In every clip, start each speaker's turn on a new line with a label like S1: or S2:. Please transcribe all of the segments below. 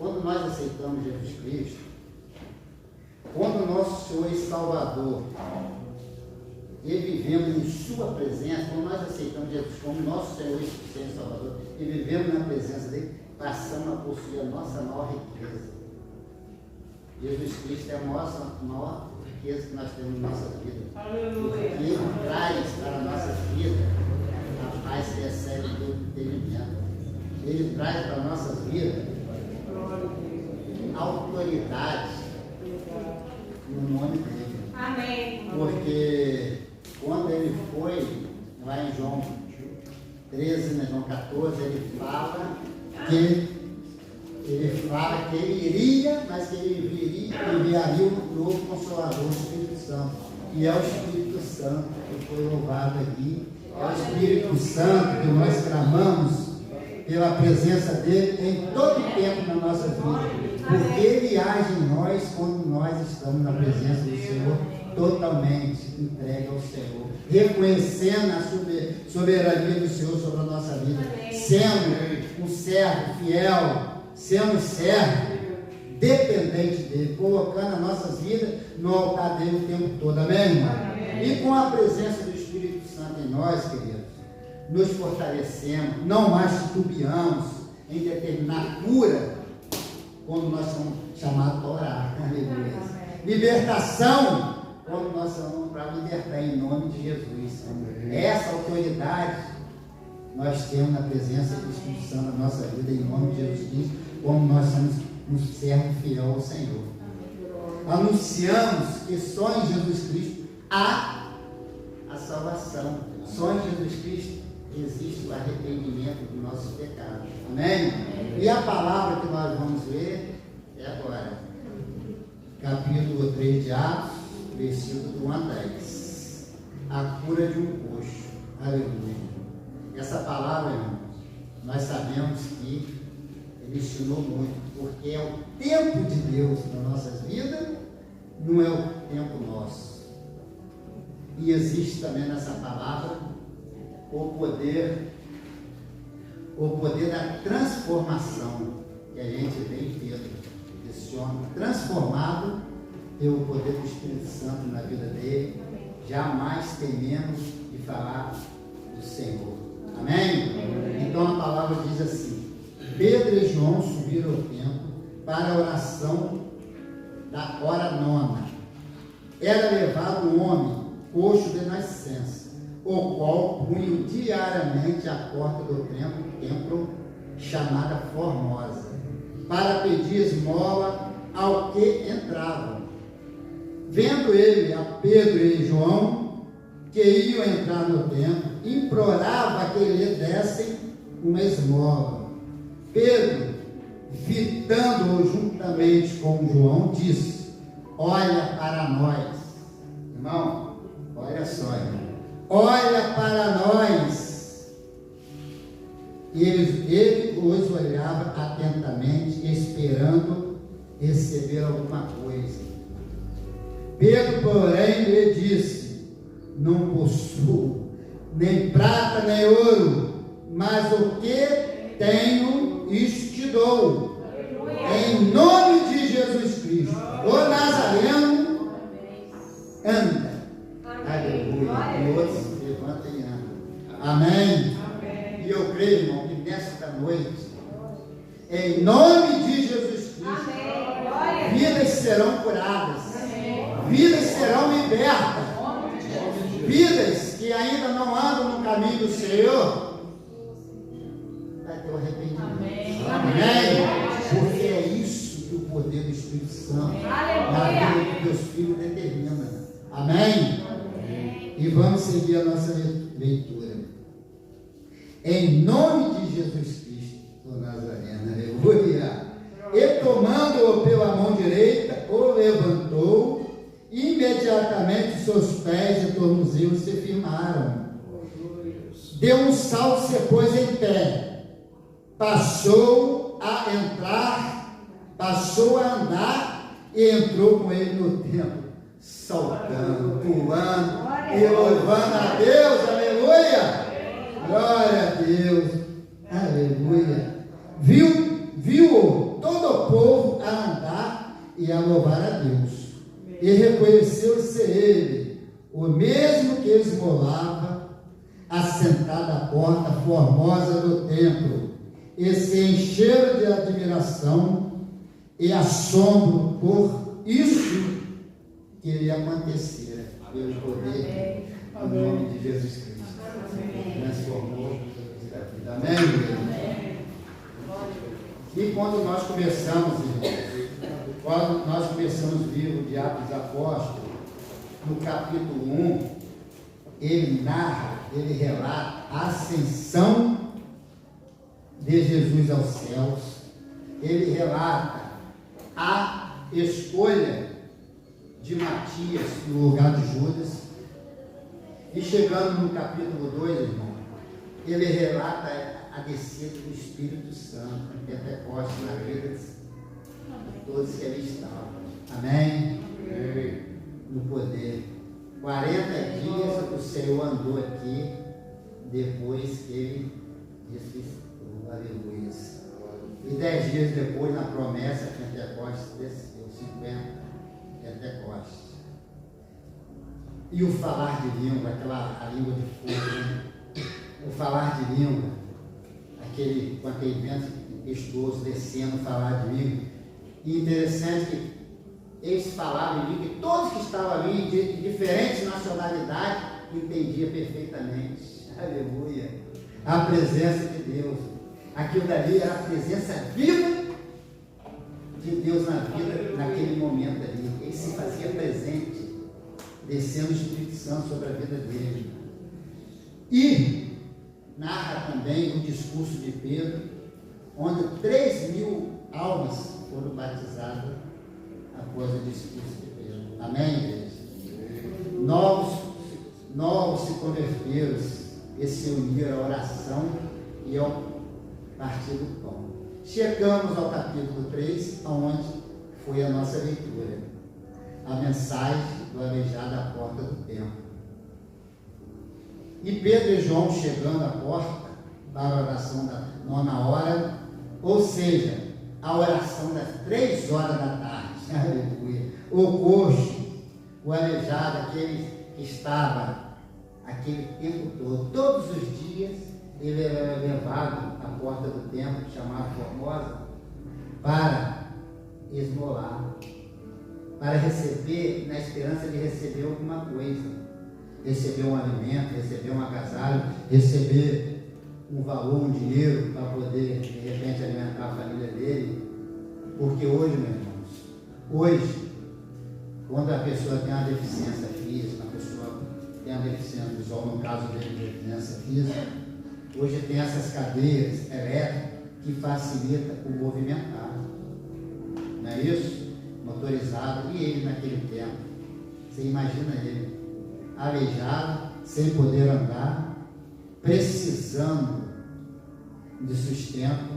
S1: quando nós aceitamos Jesus Cristo, quando o nosso Senhor e Salvador, e vivemos em Sua presença, quando nós aceitamos Jesus como nosso Senhor e Salvador, e vivemos na presença dEle, passamos a possuir a nossa maior riqueza. Jesus Cristo é a maior riqueza que nós temos na nossa vida. Aleluia. Porque Ele traz para a nossa vida a paz que excede todo entendimento. Ele traz para a nossa vida autoridade no nome dele. Amém. Porque quando ele foi, lá em João 13, né, João 14, ele fala que ele iria, mas que ele viria, enviaria um novo Consolador, o Espírito Santo. E é o Espírito Santo que foi louvado aqui. É o Espírito Santo que nós clamamos pela presença dele em todo o tempo na nossa vida. Porque ele age em nós quando nós estamos na presença do Senhor, totalmente entregue ao Senhor, reconhecendo a soberania do Senhor sobre a nossa vida, sendo um servo fiel, sendo um servo dependente dele, colocando as nossas vidas no altar dele o tempo todo, amém? E com a presença do Espírito Santo em nós, queridos, nos fortalecemos, não mais titubeamos em determinar cura, quando nós somos chamados para orar, aleluia. Libertação, quando nós somos para libertar em nome de Jesus. Essa autoridade nós temos na presença do Espírito Santo na nossa vida, em nome de Jesus Cristo, como nós somos um servo fiel ao Senhor. Anunciamos que só em Jesus Cristo há a salvação. Só em Jesus Cristo existe o arrependimento dos nossos pecados. Amém? E a palavra que nós vamos ler é agora. Capítulo 3 de Atos, versículo do 1 a 10. A cura de um coxo. Aleluia. Essa palavra, irmãos, nós sabemos que ele ensinou muito, porque é o tempo de Deus nas nossas vidas, não é o tempo nosso. E existe também nessa palavra o poder da transformação que a gente vem tendo. Esse homem transformado pelo poder do Espírito Santo na vida dele, jamais tememos de falar do Senhor. Amém? Então a palavra diz assim: Pedro e João subiram ao templo para a oração da hora nona. Era levado um homem coxo de nascença, o qual punha diariamente à porta do templo chamada Formosa, para pedir esmola ao que entravam. Vendo ele a Pedro e João, que iam entrar no templo, implorava que lhe dessem uma esmola. Pedro, fitando-o juntamente com João, disse: olha para nós. Irmão, olha só, irmão. Olha para nós. Ele os olhava atentamente, esperando receber alguma coisa. Pedro, porém, lhe disse: não possuo nem prata nem ouro, mas o que tenho, isto te dou. Em nome de Jesus Cristo, o Nazareno, anda. Aleluia. E outros se levantam e andam. Amém? E eu creio, irmão, que nesta noite, em nome de Jesus Cristo, vidas serão curadas, vidas serão libertas, vidas que ainda não andam no caminho do Senhor, vai ter o arrependimento. Amém? Porque é isso que o poder do Espírito Santo na vida dos meus filhos determina. Amém? E vamos seguir a nossa leitura. Em nome de Jesus Cristo, o Nazareno, aleluia. E tomando-o pela mão direita, o levantou, e imediatamente seus pés e tornozelos se firmaram. Deu um salto e se pôs em pé. Passou a andar e entrou com ele no templo, saltando, pulando e louvando a Deus, aleluia. Glória a Deus, aleluia. Viu todo o e a louvar a Deus. E reconheceu ser ele o mesmo que esmolava, assentado à porta formosa do templo, e se encheram de admiração e assombro por isso que lhe acontecera, pelo poder do nome de Jesus Cristo. Transformou a vida. Amém? E quando nós começamos, quando nós começamos o livro de Atos dos Apóstolos, no capítulo 1, ele narra, ele relata a ascensão de Jesus aos céus, ele relata a escolha de Matias no lugar de Judas, e chegando no capítulo 2, irmão, ele relata a descida do Espírito Santo em Pentecostes na vida de todos que ali estavam. Amém? No poder. 40 dias o Senhor andou aqui, depois que ele ressuscitou. Aleluia. E 10 dias depois, na promessa, Pentecostes desceu. 50 Pentecostes. E o falar de língua, a língua de fogo, né? O falar de língua, com aquele vento tempestuoso descendo, falar de língua. E interessante que eles falavam em língua, e todos que estavam ali, de diferentes nacionalidades, entendiam perfeitamente. Aleluia. A presença de Deus. Aquilo dali era a presença viva de Deus na vida, naquele momento ali. Ele se fazia presente, descendo o Espírito Santo sobre a vida dele. E narra também o discurso de Pedro, onde 3.000 almas foram batizadas após o discurso de Pedro. Amém, igreja? Novos se converteram e se uniram à oração e ao partir do pão. Chegamos ao capítulo 3, onde foi a nossa leitura. A mensagem do aleijado à porta do templo. E Pedro e João chegando à porta para a oração da 9ª hora, ou seja, a oração das 3 horas da tarde. Aleluia. O coxo, o aleijado, aquele que estava aquele tempo todo, todos os dias, ele era levado à porta do templo, chamado Formosa, para esmolar, para receber, na esperança de receber alguma coisa. Receber um alimento, receber um agasalho, receber um valor, um dinheiro, para poder, de repente, alimentar a família dele. Porque hoje, meus irmãos, quando a pessoa tem uma deficiência física, a pessoa tem uma deficiência visual, no caso dele, deficiência física, hoje tem essas cadeiras elétricas que facilitam o movimentar. Não é isso? Motorizado. E ele naquele tempo, você imagina ele, aleijado, sem poder andar, precisando de sustento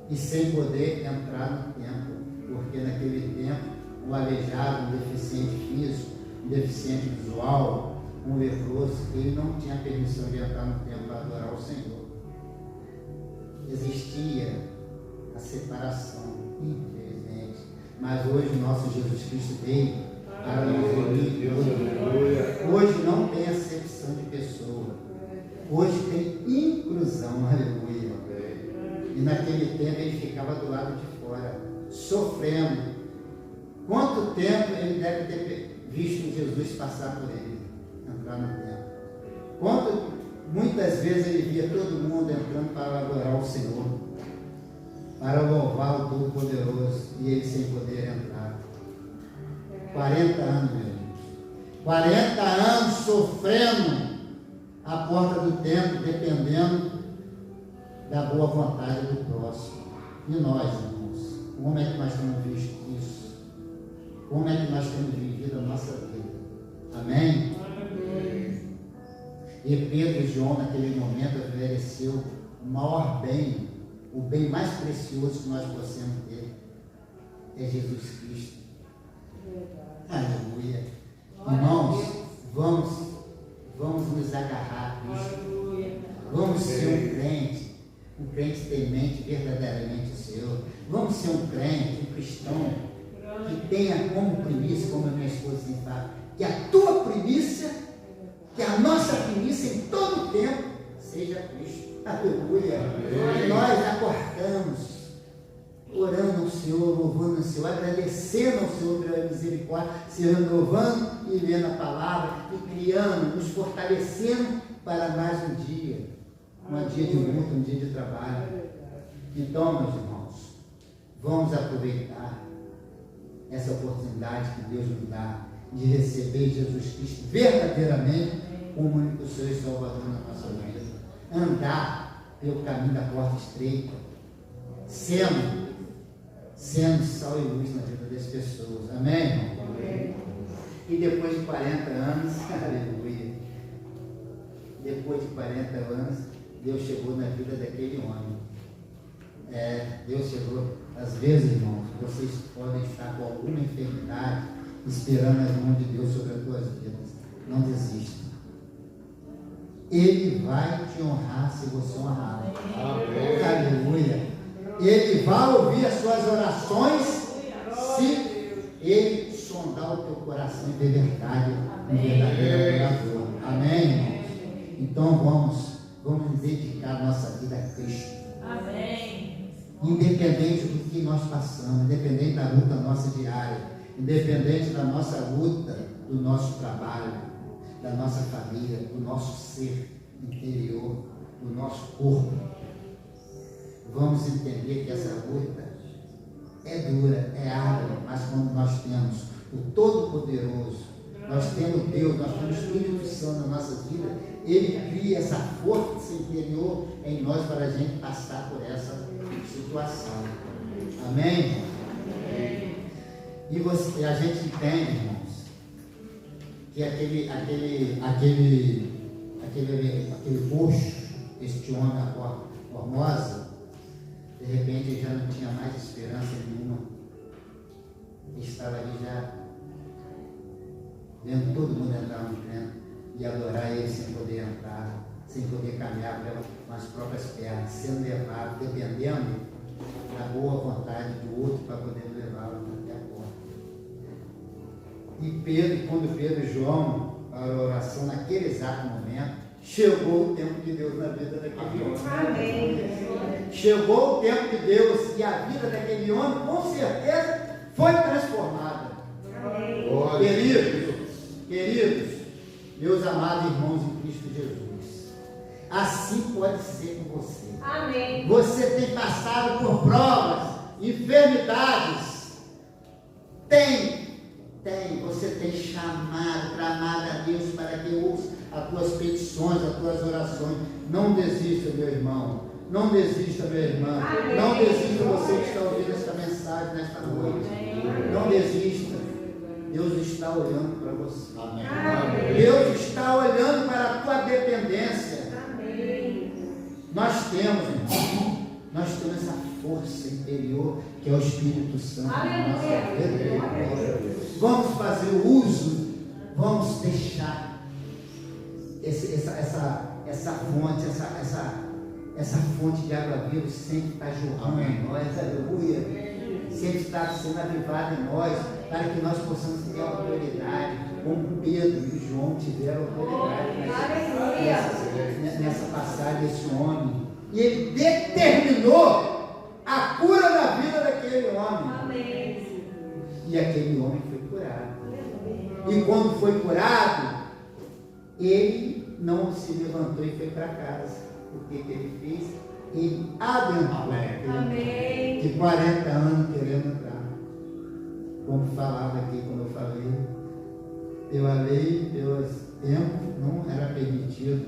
S1: e sem poder entrar no templo, porque naquele tempo um aleijado, um deficiente físico, um deficiente visual, um leproso, ele não tinha permissão de entrar no templo para adorar o Senhor. Existia a separação, infelizmente, mas hoje o nosso Jesus Cristo veio para nos unir. Hoje não tem acepção de pessoa, hoje tem inclusão, aleluia. E naquele tempo ele ficava do lado de fora, sofrendo. Quanto tempo ele deve ter visto Jesus passar por ele, entrar no templo? Muitas vezes ele via todo mundo entrando para adorar o Senhor, para louvar o Todo-Poderoso, e ele sem poder entrar. 40 anos, meu irmão. 40 anos sofrendo à porta do templo, dependendo da boa vontade do próximo. E nós, irmãos, como é que nós temos visto isso? Como é que nós temos vivido a nossa vida? Amém? Amém. E Pedro e João, naquele momento, ofereceu o maior bem, o bem mais precioso que nós possamos ter, é Jesus Cristo. Aleluia. Irmãos, vamos nos agarrar a Cristo. Vamos ser um crente temente verdadeiramente o Senhor. Vamos ser um crente, um cristão que tenha como primícia, como a minha esposa sempre fala, que a tua primícia, que a nossa primícia em todo o tempo seja Cristo. Aleluia. Que nós acordamos orando ao Senhor, louvando ao Senhor, agradecendo ao Senhor pela misericórdia, se renovando e lendo a palavra e criando, nos fortalecendo para mais um dia de luta, um dia de trabalho. Então, meus irmãos, vamos aproveitar essa oportunidade que Deus nos dá de receber Jesus Cristo verdadeiramente como único Senhor e Salvador na nossa vida. Andar pelo caminho da porta estreita, sendo sal e luz na vida das pessoas. Amém, irmão? Amém. E depois de 40 anos, aleluia, depois de 40 anos, Deus chegou na vida daquele homem. Deus chegou. Às vezes, irmãos, vocês podem estar com alguma enfermidade, esperando as mãos de Deus sobre as tuas vidas. Não desista. Ele vai te honrar se você honrar. Amém. Aleluia. Ele vai ouvir as suas orações se ele sondar o teu coração e ver verdade, um verdadeiro adorador. Amém, irmãos? Então vamos dedicar nossa vida a Cristo. Amém. Independente do que nós passamos, independente da luta nossa diária, independente da nossa luta, do nosso trabalho, da nossa família, do nosso ser interior, do nosso corpo. Vamos entender que essa luta é dura, é árdua, mas quando nós temos o Todo-Poderoso, nós temos Deus, nós temos o Espírito Santo na nossa vida, Ele cria essa força interior em nós para a gente passar por essa situação. Amém? Amém. E a gente entende, irmãos, que aquele roxo, este homem da Formosa, de repente já não tinha mais esperança nenhuma. Ele estava ali já vendo todo mundo entrar no templo e adorar ele sem poder entrar, sem poder caminhar com as próprias pernas, sendo levado, dependendo da boa vontade do outro para poder levá-lo até a porta. E quando Pedro e João, para a oração, naquele exato momento, chegou o tempo de Deus na vida daquele homem. Amém. Chegou o tempo de Deus e a vida daquele homem, com certeza, foi transformada. Amém. Queridos, meus amados irmãos em Cristo Jesus, assim pode ser com você. Amém. Você tem passado por provas, enfermidades, você tem chamado, clamado a Deus para que ouça as tuas petições, as tuas orações. Não desista, meu irmão. Não desista, minha irmã. Amém. Não desista, você que está ouvindo esta mensagem nesta noite. Amém. Não desista. Deus está olhando para você. Amém. Deus está olhando para a tua dependência. Amém. Nós temos, irmão, essa força interior que é o Espírito Santo na nossa vida. Vamos fazer uso, vamos deixar essa fonte de água viva sempre está jorrando em nós, aleluia. Sempre está sendo avivada em nós, para que nós possamos ter autoridade, como Pedro e João tiveram autoridade nessa passagem desse homem. E ele determinou a cura da vida daquele homem. Amém. E aquele homem foi curado. E quando foi curado, ele não se levantou e foi para casa. O que ele fez? Ele adentrou. Amém. De 40 anos querendo entrar. Como falava aqui, como eu falei, pela lei, pelo tempo, não era permitido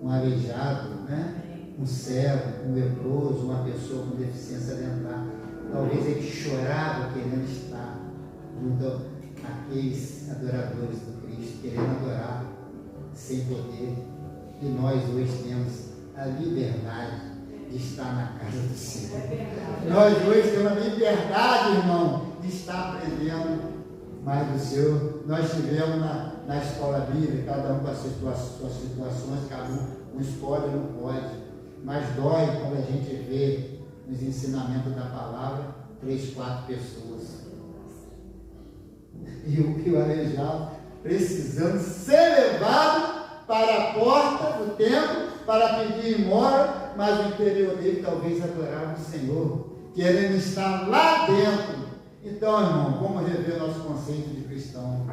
S1: um aleijado, né? Um cego, um leproso, uma pessoa com deficiência dental. Talvez ele chorava querendo estar junto àqueles adoradores do Cristo, querendo adorar sem poder. E nós hoje temos a liberdade de estar na casa do Senhor. Nós hoje temos a liberdade, irmão, de estar aprendendo mais do Senhor. Nós tivemos na escola bíblica, cada um com as suas situações, cada um pode ou não pode. Mas dói quando a gente vê nos ensinamentos da palavra 3, 4 pessoas. E o aleijado precisando ser levado para a porta do templo para pedir esmola, mas o interior dele talvez adorava o Senhor, querendo estar lá dentro. Então, irmão, vamos rever o nosso conceito de cristão.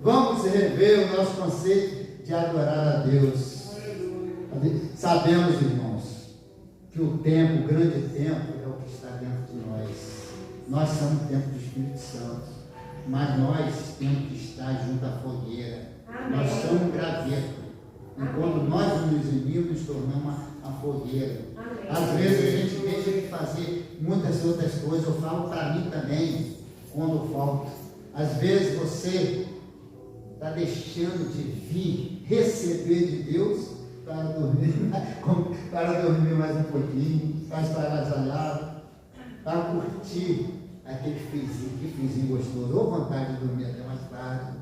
S1: Vamos rever o nosso conceito de adorar a Deus. Sabemos, irmãos, que o templo, o grande templo, é o que está dentro de nós. Nós somos o templo do Espírito Santo, mas nós temos que estar junto à fogueira. Amém. Nós somos um graveto. E quando nós nos unimos, nos tornamos a fogueira. Amém. Às vezes a gente deixa de fazer muitas outras coisas. Eu falo para mim também, quando eu falto. Às vezes você está deixando de vir receber de Deus para dormir mais um pouquinho, para estar agasalhado, para curtir aquele frizinho gostoso, ou vontade de dormir até mais tarde.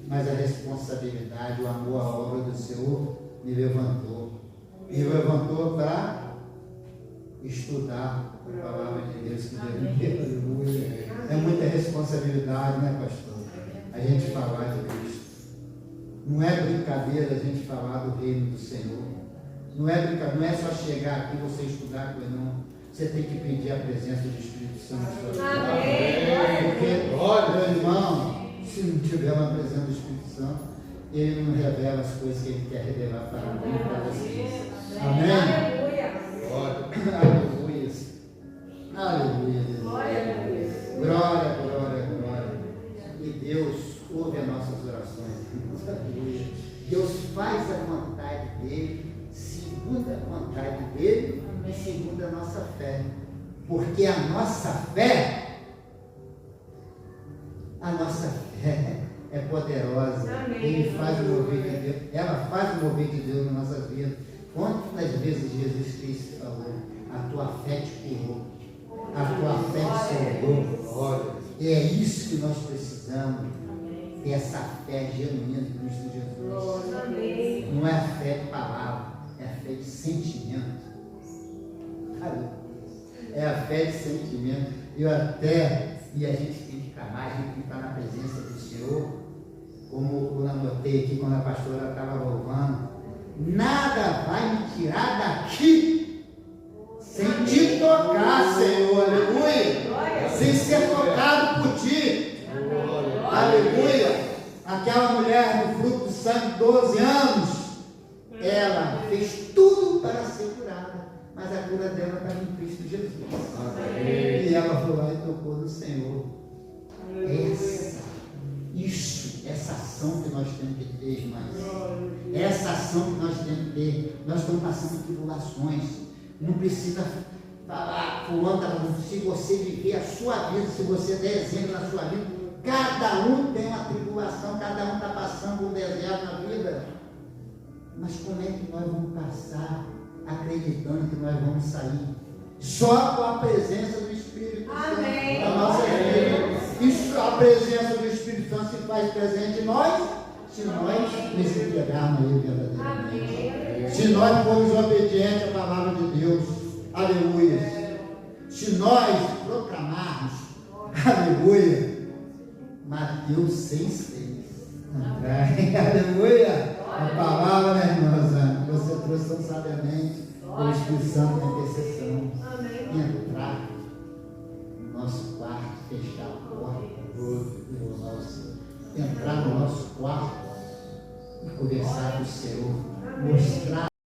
S1: Mas a responsabilidade, o amor à obra do Senhor me levantou. Me levantou para estudar a palavra de Deus que deve ter. É muita responsabilidade, né, pastor? A gente falar de Cristo. Não é brincadeira a gente falar do reino do Senhor. Não é brincadeira, não é só chegar aqui e você estudar com ele, não. Você tem que pedir a presença do Espírito Santo. Porque, olha, meu irmão, se não tiver uma presença do Espírito Santo, ele não revela as coisas que ele quer revelar para mim e para vocês. Amém? Aleluia. Aleluia. Glória, glória, glória. E Deus ouve as nossas orações. Deus faz a vontade dele, segundo a vontade dele e segundo a nossa fé. Porque a nossa fé é poderosa. Amém. Ele faz o mover de Deus. Ela faz o mover de Deus nas nossas vidas. Quantas vezes Jesus Cristo falou: a tua fé te curou, a tua fé te salvou. E é isso que nós precisamos. Ter essa fé genuína de Cristo Jesus. Amém. Não é a fé de palavra, é a fé de sentimento. É a fé de sentimento. E a gente tem que clamar, a gente tem que estar na presença do Senhor. Como eu anotei aqui quando a pastora estava louvando, nada vai me tirar daqui sem te tocar, Senhor, aleluia, sem ser tocado por ti, aleluia. Aquela mulher no fruto do sangue, 12 anos, ela fez tudo para ser curada, mas a cura dela estava em Cristo Jesus. E ela foi lá e tocou no Senhor. Essa ação que nós temos que ter, irmãs. Essa ação que nós temos que ter. Nós estamos passando tribulações. Não precisa falar, se você viver a sua vida, se você der exemplo na sua vida, cada um tem uma tribulação, cada um está passando um deserto na vida. Mas como é que nós vamos passar acreditando que nós vamos sair? Só com a presença do Espírito Santo na nossa vida. Isso, a presença do Espírito Santo se faz presente em nós, se nós nos entregarmos a Ele verdadeiramente. Se nós formos obedientes à palavra de Deus, aleluia. Se nós proclamarmos, aleluia, Mateus 6,6. Aleluia. A palavra, né, irmãs, que você trouxe tão sabiamente pelo Espírito Santo na intercessão. Entrar no nosso quarto, fechar a porta, entrar no nosso quarto e conversar com o Senhor, mostrar